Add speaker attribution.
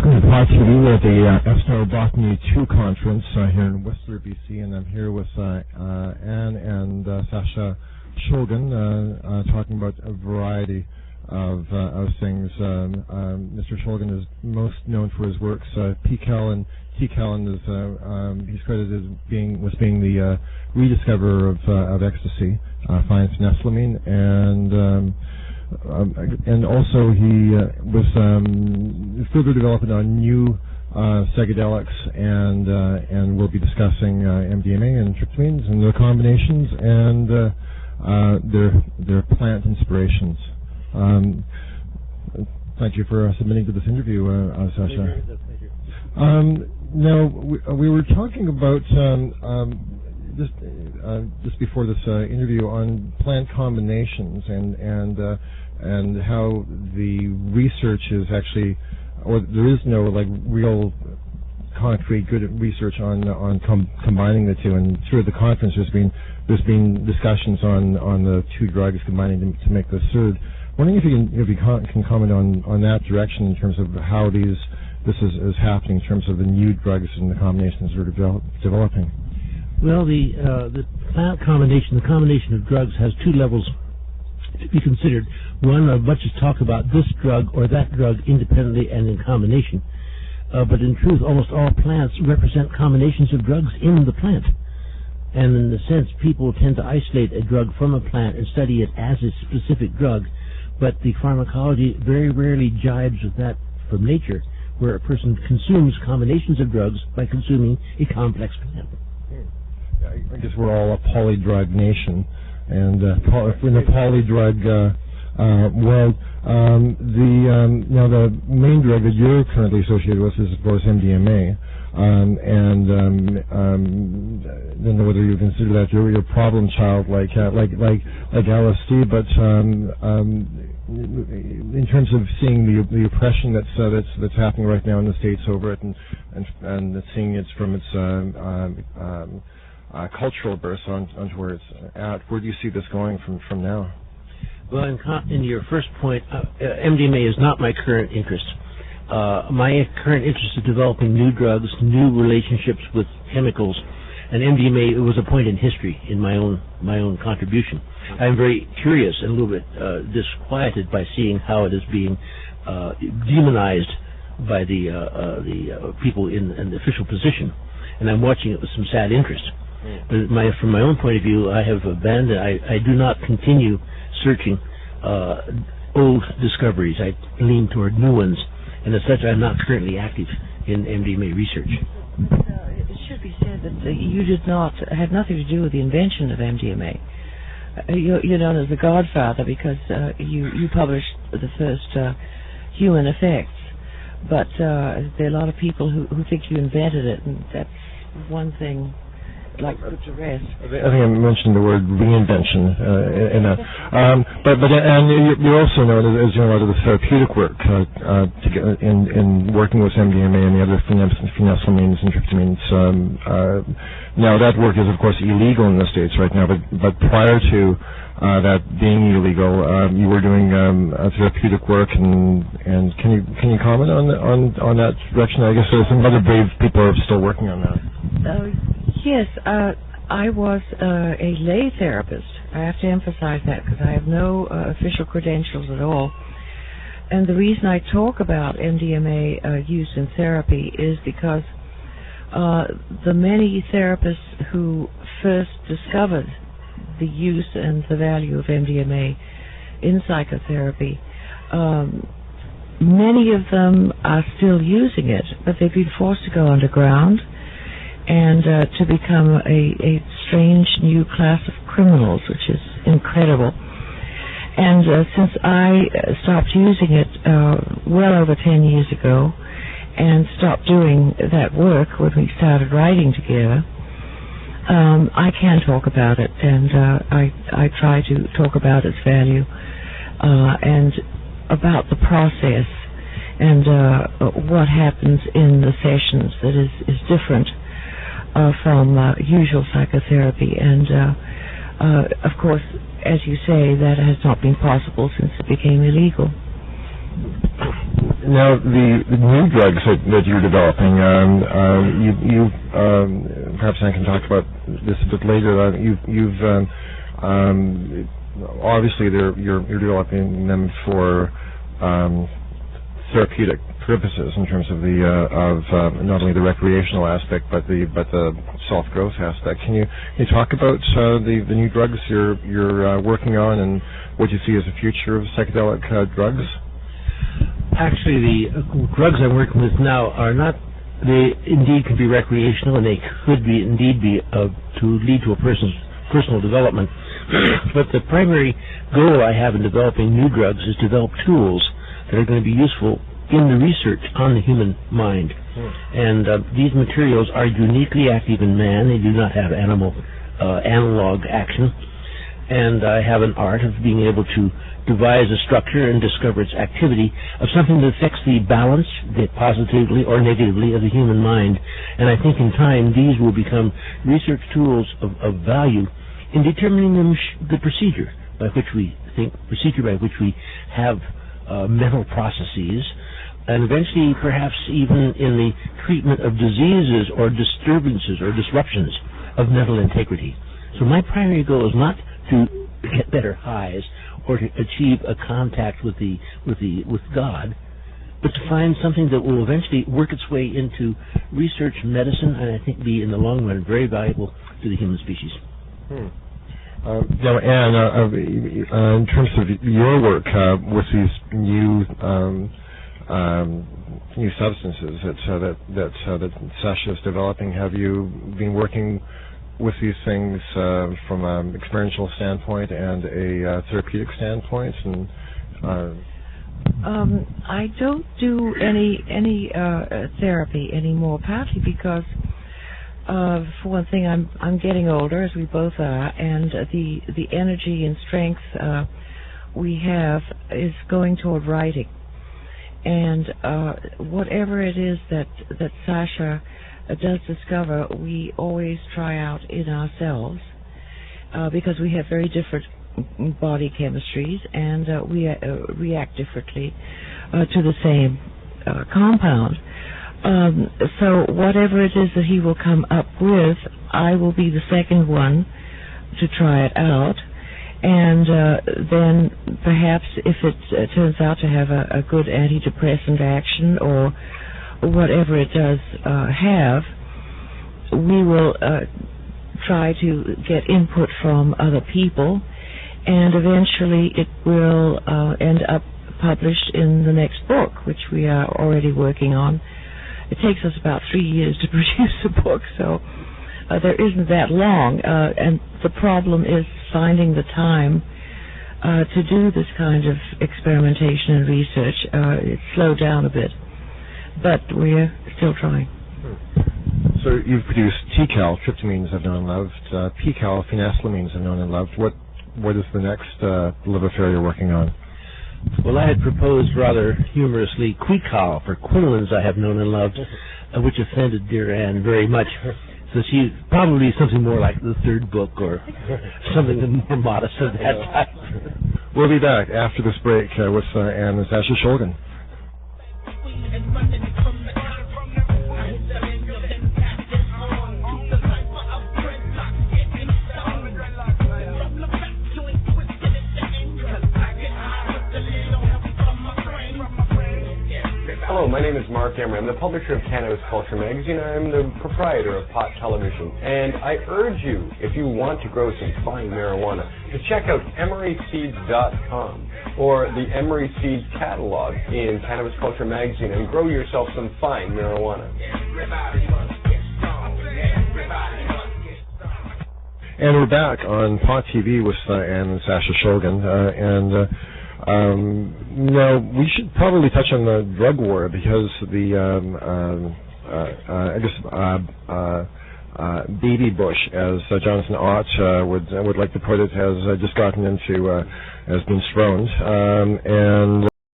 Speaker 1: Welcome to Part2. We're at the ESNO Botany 2 conference here in Whistler, BC, and I'm here with Anne and Sasha Shulgin talking about a variety of things. Mr. Shulgin is most known for his works PCAL and TCAL, and he's credited as being the rediscoverer of ecstasy, 5-phenethylamine, and also he was further developing on new psychedelics, and we'll be discussing MDMA and tryptamines and their combinations and their plant inspirations. Thank you for submitting to this interview, Sasha. Now we were talking about just before this interview on plant combinations and how the research is actually, or there is no like real concrete good research on combining the two. And through the conference, there's been discussions on the two drugs combining to make the third. Wondering if you can comment on that direction in terms of how this is happening in terms of the new drugs and the combinations that are developing.
Speaker 2: Well, the plant combination, the combination of drugs has two levels to be considered. One, much is talk about this drug or that drug independently and in combination. But in truth, almost all plants represent combinations of drugs in the plant. And in a sense, people tend to isolate a drug from a plant and study it as a specific drug. But the pharmacology very rarely jibes with that from nature, where a person consumes combinations of drugs by consuming a complex plant.
Speaker 1: I guess we're all a polydrug nation, and in the polydrug world, now the main drug that you're currently associated with is, of course, MDMA, and don't know whether you consider that your problem child like LSD, but in terms of seeing the oppression that's happening right now in the States over it, and seeing it from its cultural birth onto where it's at. Where do you see this going from now?
Speaker 2: Well, in your first point, MDMA is not my current interest. My current interest is developing new drugs, new relationships with chemicals, and MDMA was a point in history in my own contribution. I'm very curious and a little bit disquieted by seeing how it is being demonized by the people in the official position, and I'm watching it with some sad interest. But from my own point of view, I have abandoned. I do not continue searching old discoveries. I lean toward new ones, and as such, I'm not currently active in MDMA research.
Speaker 3: It should be said that you had nothing to do with the invention of MDMA. You're known as the godfather because you published the first human effects, but there are a lot of people who think you invented it, and that's one thing. Like put to rest.
Speaker 1: I think I mentioned the word reinvention in that. But you're also known as doing a lot of the therapeutic work in working with MDMA and the other phenethylamines and tryptamines. Now that work is of course illegal in the States right now, but prior to that being illegal, you were doing therapeutic work, and can you comment on that direction? I guess some other brave people are still working on that.
Speaker 3: Yes, I was a lay therapist. I have to emphasize that because I have no official credentials at all. And the reason I talk about MDMA use in therapy is because the many therapists who first discovered the use and the value of MDMA in psychotherapy, many of them are still using it, but they've been forced to go underground and to become a strange new class of criminals, which is incredible. And since I stopped using it well over 10 years ago and stopped doing that work when we started writing together, I can talk about it, and I try to talk about its value and about the process and what happens in the sessions that is different from usual psychotherapy. And of course, as you say, that has not been possible since it became illegal.
Speaker 1: Now, the new drugs that you're developing, you perhaps I can talk about this a bit later. You've obviously you're developing them for therapeutic purposes in terms of not only the recreational aspect but the self-growth aspect. Can you talk about the new drugs you're working on and what you see as the future of psychedelic drugs?
Speaker 2: Actually, the drugs I'm working with now are not. They indeed can be recreational, and they could be indeed be to lead to a person's personal development. But the primary goal I have in developing new drugs is to develop tools that are going to be useful in the research on the human mind. And these materials are uniquely active in man. They do not have analog action. And I have an art of being able to devise a structure and discover its activity of something that affects the balance, positively or negatively, of the human mind. And I think in time these will become research tools of value in determining the procedure by which we have mental processes, and eventually perhaps even in the treatment of diseases or disturbances or disruptions of mental integrity. So my primary goal is not to get better highs or to achieve a contact with God, but to find something that will eventually work its way into research medicine, and I think be in the long run very valuable to the human species.
Speaker 1: Now, Anne, in terms of your work with these new substances that Sasha is developing, have you been working with these things from an experiential standpoint and a therapeutic standpoint? And
Speaker 3: I don't do any therapy anymore, partly because for one thing, I'm getting older, as we both are, and the energy and strength we have is going toward writing. And whatever it is that Sasha does discover, we always try out in ourselves because we have very different body chemistries, and we react differently to the same compound. So whatever it is that he will come up with, I will be the second one to try it out, and then perhaps if it turns out to have a good antidepressant action or whatever it does have, we will try to get input from other people, and eventually it will end up published in the next book, which we are already working on. It takes us about 3 years to produce a book, so there isn't that long, and the problem is finding the time to do this kind of experimentation and research. It's slowed down a bit, but we're still trying.
Speaker 1: So you've produced TCAL, tryptamines I've known and loved, PCAL, phenethylamines I've known and loved. What is the next love affair you're working on?
Speaker 2: Well, I had proposed rather humorously QuiCal for quinolines I have known and loved, which offended dear Anne very much. So she probably something more like the third book or something more modest of that type.
Speaker 1: We'll be back after this break with Anne and Sasha Shulgin.
Speaker 4: Hello, my name is Mark Emery. I'm the publisher of Cannabis Culture magazine. I'm the proprietor of Pot Television. And I urge you, if you want to grow some fine marijuana, to check out emeryseeds.com or the Emery Seeds catalog in Cannabis Culture magazine and grow yourself some fine marijuana.
Speaker 1: And we're back on Pot TV with Anne and Sasha Shulgin. Now, we should probably touch on the drug war because baby bush, as Jonathan Ott would like to put it, has just gotten into, has been thrown. And